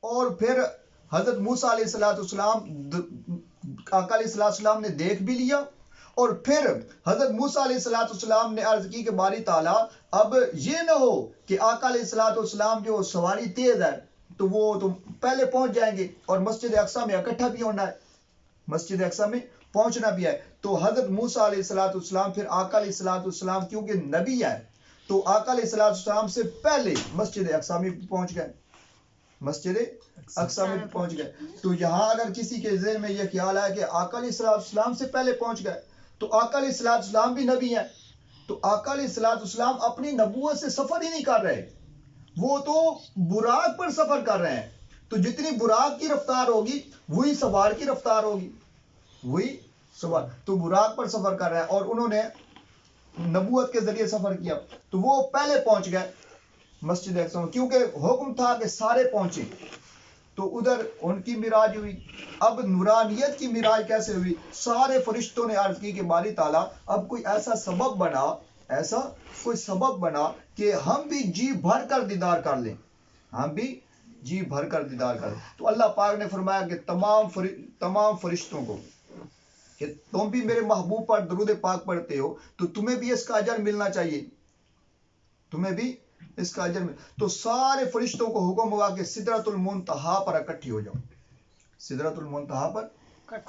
اور پھر حضرت موسیٰ علیہ السلام آقا علیہ السلام نے دیکھ بھی لیا، اور پھر حضرت موسیٰ علیہ السلام نے عرض کی کہ باری تعالیٰ اب یہ نہ ہو کہ آقا علیہ السلام جو سواری تیز ہے تو وہ تم پہلے پہنچ جائیں گے اور مسجد اقصیٰ میں اکٹھا بھی ہونا ہے، مسجد اقصیٰ میں پہنچنا بھی ہے۔ تو حضرت موسیٰ علیہ السلام پھر آقا علیہ السلام کیونکہ نبی ہے تو آقا علیہ السلام سے پہلے مسجد اقصیٰ میں پہنچ گئے، مسجد اقصیٰ میں پہنچ گئے۔ تو یہاں اگر کسی کے ذہن میں یہ خیال ہے کہ آقا علیہ السلام سے پہلے پہنچ گئے تو آقا علیہ السلام بھی نبی ہیں، تو آقا علیہ السلام اپنی نبوت سے سفر ہی نہیں کر رہے، وہ تو براق پر سفر کر رہے ہیں۔ تو جتنی براق کی رفتار ہوگی وہی سوار کی رفتار ہوگی، وہی سوار، تو براق پر سفر کر رہے ہیں اور انہوں نے نبوت کے ذریعے سفر کیا، تو وہ پہلے پہنچ گئے مسجد اقصیٰ، کیونکہ حکم تھا کہ سارے پہنچے، تو ادھر ان کی معراج ہوئی۔ اب نورانیت کی معراج کیسے ہوئی؟ سارے فرشتوں نے عرض کی کہ باری تعالیٰ اب کوئی ایسا سبب بنا، ایسا کوئی سبب بنا کہ ہم بھی جی بھر کر دیدار کر لیں، ہم بھی جی بھر کر دیدار کر لیں۔ تو اللہ پاک نے فرمایا کہ تمام فرشتوں کو کہ تم بھی میرے محبوب پر درود پاک پڑھتے ہو تو تمہیں بھی اس کا اجر ملنا چاہیے، تمہیں بھی اس کا اجر مل۔ تو سارے فرشتوں کو حکم ہوا کہ سدرۃ المنتہا پر اکٹھی ہو جاؤ، سدرۃ المنتہا پر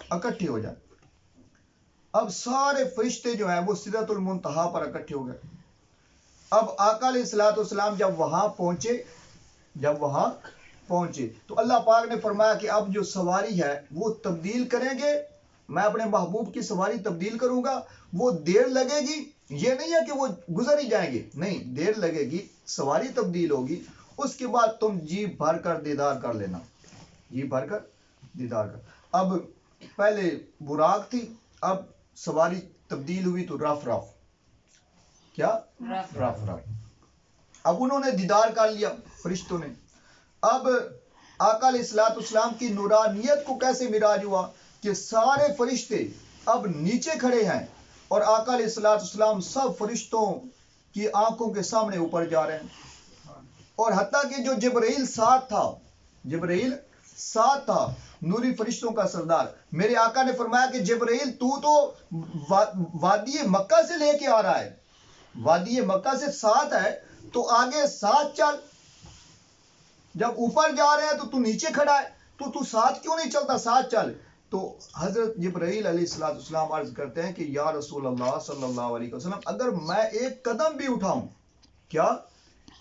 اکٹھی ہو جائے۔ اب سارے فرشتے جو ہیں وہ سدرۃ المنتہا پر اکٹھے ہو گئے۔ اب آقا علیہ السلام جب وہاں پہنچے تو اللہ پاک نے فرمایا کہ اب جو سواری ہے وہ تبدیل کریں گے، میں اپنے محبوب کی سواری تبدیل کروں گا، وہ دیر لگے گی، یہ نہیں ہے کہ وہ گزر ہی جائیں گے، نہیں، دیر لگے گی، سواری تبدیل ہوگی، اس کے بعد تم جی بھر کر دیدار کر لینا، جی بھر کر دیدار کر۔ اب پہلے براق تھی، اب سواری تبدیل ہوئی تو رف کیا رف اب انہوں نے دیدار کر لیا فرشتوں نے۔ اب آقا علیہ السلام کی نورانیت کو کیسے معراج ہوا کہ سارے فرشتے اب نیچے کھڑے ہیں اور آقا علیہ السلام سب فرشتوں کی آنکھوں کے سامنے اوپر جا رہے ہیں، اور حتیٰ کہ جو جبرائیل ساتھ تھا نوری فرشتوں کا سردار، میرے آقا نے فرمایا کہ جبرائیل تو وادی مکہ سے لے کے آ رہا ہے، وادی مکہ سے ساتھ ہے تو آگے ساتھ چل، جب اوپر جا رہے ہیں تو نیچے کھڑا ہے تو ساتھ کیوں نہیں چلتا، ساتھ چل۔ تو حضرت جبرائیل علیہ السلام عرض کرتے ہیں کہ یا رسول اللہ صلی اللہ علیہ وسلم اگر میں ایک قدم بھی اٹھاؤں، کیا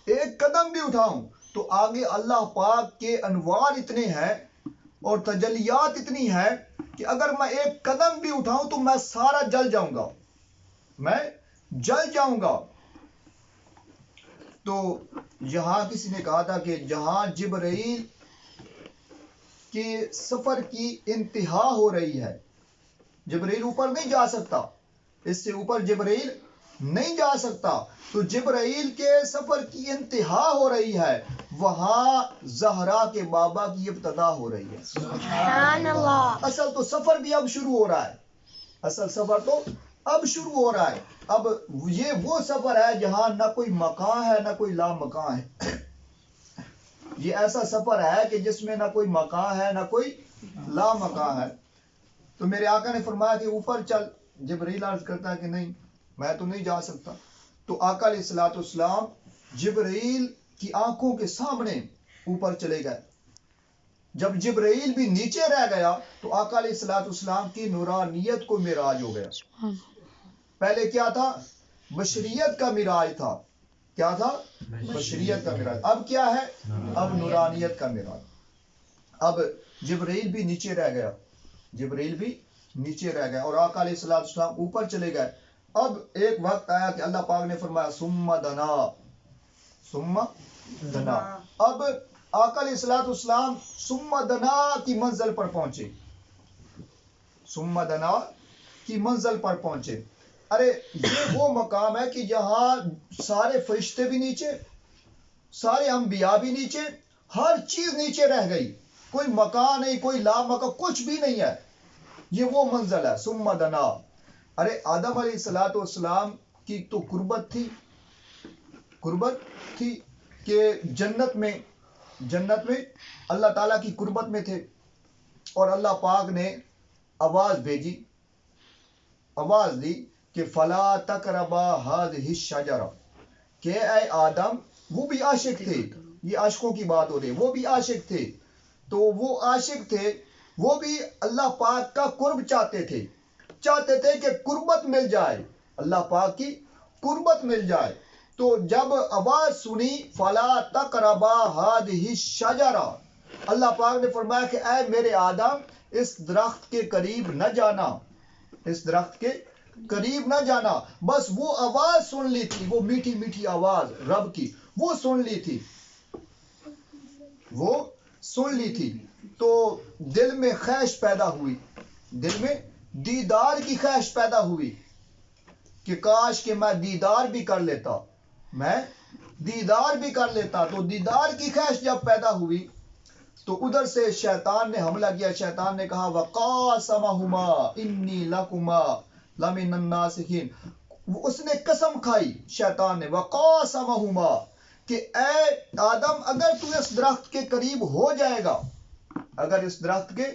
ایک قدم بھی اٹھاؤں تو آگے اللہ پاک کے انوار اتنے ہیں اور تجلیات اتنی ہے کہ اگر میں ایک قدم بھی اٹھاؤں تو میں سارا جل جاؤں گا، میں جل جاؤں گا۔ تو یہاں کسی نے کہا تھا کہ جہاں جبرائیل کے سفر کی انتہا ہو رہی ہے، جبرائیل اوپر نہیں جا سکتا، اس سے اوپر جبرائیل نہیں جا سکتا، تو جبرائیل کے سفر کی انتہا ہو رہی ہے، وہاں زہرا کے بابا کی ابتدا ہو رہی ہے۔ سبحان اللہ۔ اصل تو سفر بھی اب شروع ہو رہا ہے، اصل سفر تو اب شروع ہو رہا ہے۔ اب یہ وہ سفر ہے جہاں نہ کوئی مکان ہے نہ کوئی لا مکان ہے، یہ ایسا سفر ہے کہ جس میں نہ کوئی مکان ہے نہ کوئی لا مکان ہے۔ تو میرے آقا نے فرمایا کہ اوپر چل، جبرائیل عرض کرتا ہے کہ نہیں میں تو نہیں جا سکتا، تو آقا علیہ السلام جبرائیل کی آنکھوں کے سامنے اوپر چلے گئے۔ جب جبرائیل بھی نیچے رہ گیا تو آقا علیہ السلام کی نورانیت کو معراج ہو گیا۔ پہلے کیا تھا؟ بشریت کا معراج تھا، کیا تھا؟ بشریت کا معراج۔ اب کیا ہے؟ اب نورانیت کا معراج۔ اب جبرائیل بھی نیچے رہ گیا، جبرائیل بھی نیچے رہ گیا اور آقا علیہ السلام اوپر چلے گئے۔ اب ایک وقت آیا کہ اللہ پاک نے فرمایا ثم دنا۔ اب آقا علیہ السلام ثم دنا کی منزل پر پہنچے، ثم دنا کی منزل پر پہنچے۔ ارے یہ وہ مقام ہے کہ جہاں سارے فرشتے بھی نیچے، سارے انبیاء بھی نیچے، ہر چیز نیچے رہ گئی، کوئی مکان نہیں، کوئی لا مکان، کچھ بھی نہیں ہے، یہ وہ منزل ہے ثم دنا۔ ارے آدم علیہ السلام کی تو قربت تھی کہ جنت میں جنت میں اللہ تعالیٰ کی قربت میں تھے، اور اللہ پاک نے آواز بھیجی، آواز دی کہ فلا تقربا هذه الشجرہ، کہ اے آدم، وہ بھی عاشق تھے، یہ عاشقوں کی بات ہو رہی ہے، وہ بھی عاشق تھے، تو وہ عاشق تھے، وہ بھی اللہ پاک کا قرب چاہتے تھے کہ قربت مل جائے، اللہ پاک کی قربت مل جائے۔ تو جب آواز سنی فلا تقربا هذه الشجرہ، اللہ پاک نے فرمایا کہ اے میرے آدم، اس درخت کے قریب نہ جانا، اس درخت کے قریب نہ جانا۔ بس وہ آواز سن لی تھی، وہ میٹھی میٹھی آواز رب کی، وہ سن لی تھی، وہ سن لی تھی، تو دل میں خواہش پیدا ہوئی، دل میں دیدار کی خواہش پیدا ہوئی کہ کاش کہ میں دیدار بھی کر لیتا، میں دیدار بھی کر لیتا۔ تو دیدار کی خواہش جب پیدا ہوئی تو ادھر سے شیطان نے حملہ کیا، شیطان نے کہا وَقَاسَمَهُمَا إِنِّي لَكُمَا لَمِنَ النَّاصِحِينَ، اس نے قسم کھائی شیطان نے، وَقَاسَمَهُمَا، کہ اے آدم اگر تو اس درخت کے قریب ہو جائے گا، اگر اس درخت کے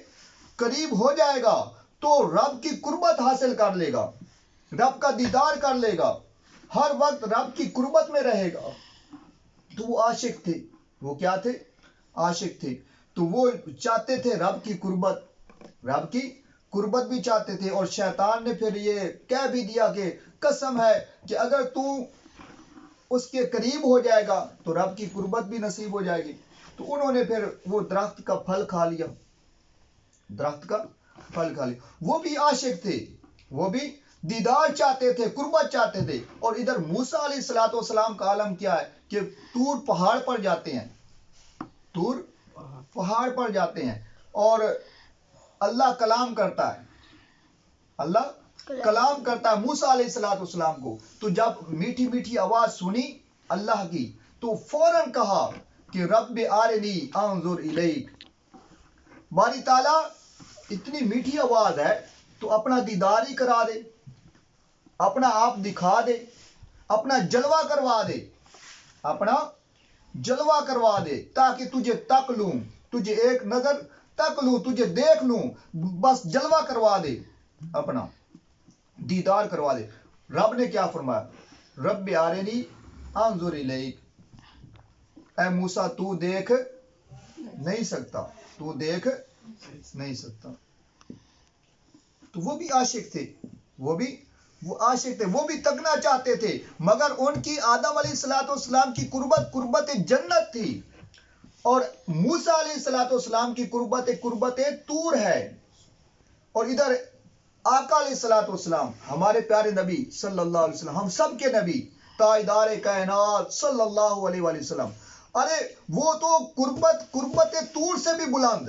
قریب ہو جائے گا تو رب کی قربت حاصل کر لے گا، رب کا دیدار کر لے گا، ہر وقت رب کی قربت میں رہے گا۔ تو وہ عاشق تھے، وہ کیا تھے؟ عاشق تھے، تو وہ چاہتے تھے رب کی قربت، رب کی قربت بھی چاہتے تھے، اور شیطان نے پھر یہ کہہ بھی دیا کہ قسم ہے کہ اگر تو اس کے قریب ہو جائے گا تو رب کی قربت بھی نصیب ہو جائے گی۔ تو انہوں نے پھر وہ درخت کا پھل کھا لیا، درخت کا پھل کھا لیا۔ وہ بھی عاشق تھے، وہ بھی دیدار چاہتے تھے، قربت چاہتے تھے، اور ادھر موسیٰ علیہ السلام کا عالم کیا ہے کہ طور پہاڑ پر جاتے ہیں، طور پہاڑ پر جاتے ہیں، اور اللہ کلام کرتا ہے، اللہ کلام کرتا ہے موسیٰ علیہ السلام کو۔ تو جب میٹھی میٹھی آواز سنی اللہ کی تو فوراً کہا کہ رب آرنی انظر الیک، باری تعالیٰ اتنی میٹھی آواز ہے تو اپنا دیدار ہی کرا دے، اپنا آپ دکھا دے، اپنا جلوہ کروا دے، اپنا جلوہ کروا دے، تاکہ تجھے تک لوں، تجھے ایک نظر تک لوں، تجھے دیکھ لوں، بس جلوہ کروا دے، اپنا دیدار کروا دے۔ رب نے کیا فرمایا؟ رب آرنی انظر الیک، اے موسیٰ تو دیکھ نہیں سکتا، تو دیکھ نہیں سکتا۔ تو وہ بھی عاشق تھے، وہ عاشق تھے، وہ بھی تکنا چاہتے تھے، مگر ان کی آدم علیہ السلام کی قربت جنت تھی، اور موسیٰ علیہ السلام کی قربت طور ہے، اور ادھر آقا علیہ السلام ہمارے پیارے نبی صلی اللہ علیہ وسلم، ہم سب کے نبی، تاجدار کائنات صلی اللہ علیہ وآلہ وسلم، ارے وہ تو قربت طور سے بھی بلند،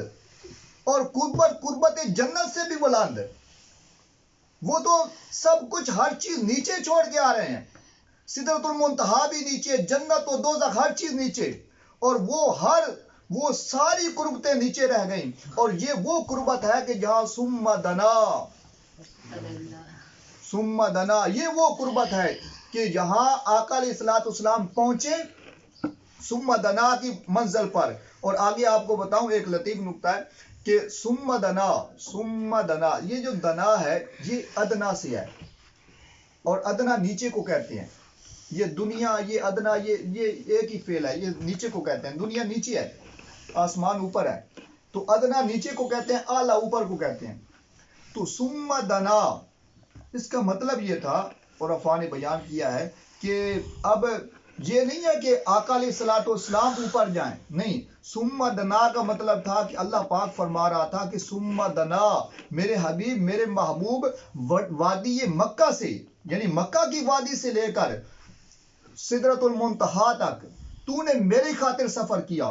اور قربت جنت سے بھی بلند، وہ تو سب کچھ ہر چیز نیچے چھوڑ کے آ رہے ہیں، سدرۃ المنتہا بھی نیچے، جنت و دوزخ ہر چیز نیچے، اور وہ ساری قربتیں نیچے رہ گئیں، اور یہ وہ قربت ہے کہ جہاں ثم دنا، یہ وہ قربت ہے کہ جہاں آقا علیہ السلام پہنچے ثم دنا کی منزل پر۔ اور آگے آپ کو بتاؤں ایک لطیف نکتہ ہے کہ ثم دنا، یہ جو دنا ہے یہ ادنا سے ہے، اور ادنا نیچے کو کہتے ہیں، یہ دنیا، یہ ادنا، یہ ایک ہی فعل ہے، یہ نیچے کو کہتے ہیں، دنیا نیچے ہے، آسمان اوپر ہے، تو ادنا نیچے کو کہتے ہیں، اعلیٰ اوپر کو کہتے ہیں۔ تو ثم دنا، اس کا مطلب یہ تھا، اور عفا نے بیان کیا ہے کہ اب یہ نہیں ہے کہ آقا علیہ السلام اوپر جائیں، نہیں، ثم دنا کا مطلب تھا کہ اللہ پاک فرما رہا تھا کہ ثم دنا، میرے حبیب، میرے محبوب، وادی مکہ سے، یعنی مکہ کی وادی سے لے کر سدرۃ المنتہا تک تو نے میری خاطر سفر کیا،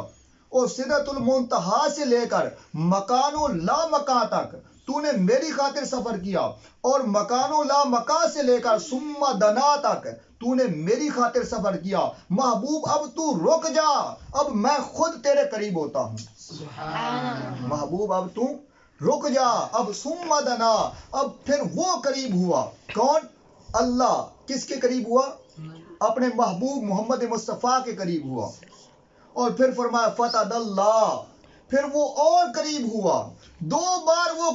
اور سدرۃ المنتہا سے لے کر مکان و لا مکان تک تو نے میری خاطر سفر کیا، اور مکان و لا مکان سے لے کر ثم دنا تک تو نے میری خاطر سفر کیا۔ محبوب اب تو رک جا، اب میں خود تیرے قریب ہوتا ہوں، محبوب اب تو رک جا، اب ثم دنا، اب پھر وہ قریب ہوا، کون؟ اللہ کس کے قریب ہوا؟ اپنے محبوب محمد مصطفیٰ کے قریب ہوا، اور پھر فرمایا فتد اللہ، پھر وہ اور قریب ہوا، 2 بار وہ